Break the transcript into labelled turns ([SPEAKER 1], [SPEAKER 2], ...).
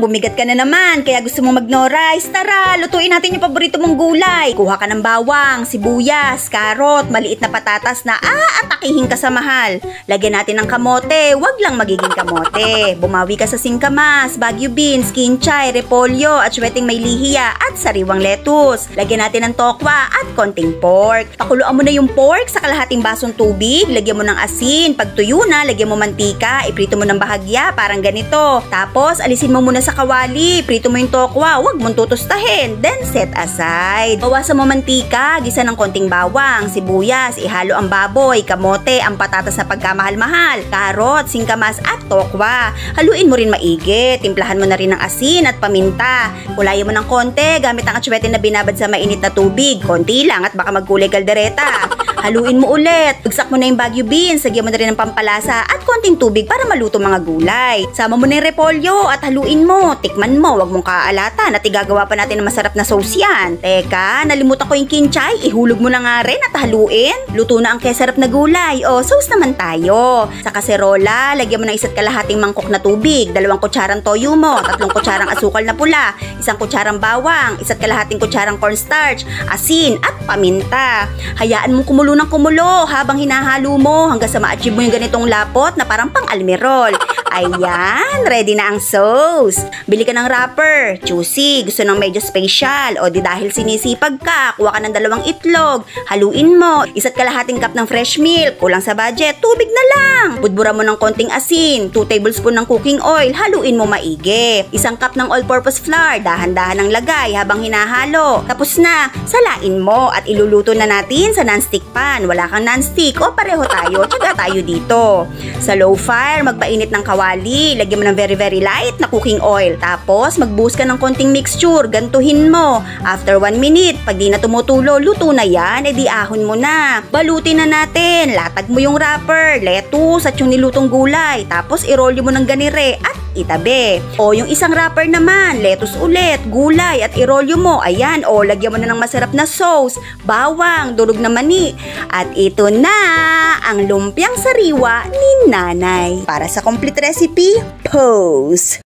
[SPEAKER 1] bumigat ka na naman, kaya gusto mong mag-no rice. Tara, lutuin natin yung paborito mong gulay. Kuha ka ng bawang, sibuyas, karot, maliit na patatas na atakihin ka sa mahal. Lagyan natin ng kamote, wag lang magiging kamote. Bumawi ka sa singkamas, bagyo beans, kinchay, repolyo, at syweting may lihiya at sariwang lettuce. Lagyan natin ng tokwa at konting pork. Pakuluan mo na yung pork sa kalahating basong tubig, lagyan mo ng asin. Pag tuyo na, lagyan mo mantika, iprito mo ng bahagya, parang ganito. Tapos, alisin mo muna sa kawali, prito mo yung tokwa, wag mong tutustahin, then set aside. Bawasan mo mantika, gisa ng konting bawang, sibuyas, ihalo ang baboy, kamote, ang patatas na pagkamahal-mahal, karot, singkamas at tokwa. Haluin mo rin maigi, timplahan mo na rin ng asin at paminta. Kulayan mo ng konti gamit ang atsuete na binabad sa mainit na tubig, konti lang at baka magkulay kaldereta. Haluin mo ulit, bagsak mo na yung bagyo beans, lagyan mo na rin ng pampalasa at konting tubig para maluto mga gulay. Sama mo na yung repolyo at haluin mo, tikman mo, wag mong kaalatan at igagawa pa natin ng masarap na sauce yan. Teka, nalimutan ko yung kinchay, ihulog mo na nga rin at haluin. Luto na ang kesarap na gulay, o sauce naman tayo. Sa kaserola, lagyan mo ng 1 kalahating mangkok na tubig, 2 kutsarang toyo mo, 3 kutsarang asukal na pula, 1 kutsarang bawang, 1 kalahating kutsarang cornstarch, asin at paminta. Hayaan mong kumulo ng kumulo habang hinahalo mo hanggang sa ma-achieve mo yung ganitong lapot na parang pang-almirol. Ayan, ready na ang sauce. Bili ka ng wrapper, choosy, gusto ng medyo special, o di dahil sinisipag ka, kuha ka ng 2 itlog, haluin mo, 1 kalahating cup ng fresh milk, kulang sa budget, tubig na lang. Budbura mo ng konting asin, 2 tablespoon ng cooking oil, haluin mo maigi. 1 cup ng all-purpose flour, dahan-dahan ng lagay habang hinahalo. Tapos na, salain mo at iluluto na natin sa non-stick pan. Wala kang non-stick o pareho tayo, tsaga tayo dito. Sa low fire, magpainit ng kawali, lagyan mo ng very light na cooking oil. Tapos, magbuhos ka ng konting mixture, gantuhin mo. After 1 minute, pag di na tumutulo, luto na yan, edi ahon mo na. Balutin na natin, latag mo yung wrapper, lettuce at yung nilutong gulay. Tapos, irolyo mo ng ganire at itabi. O yung isang wrapper naman, lettuce ulit, gulay at irolyo mo. Ayan, o lagyan mo na ng masarap na sauce, bawang, durog na mani. At ito na ang lumpiang sariwa ni Nanay. Para sa complete recipe, pause!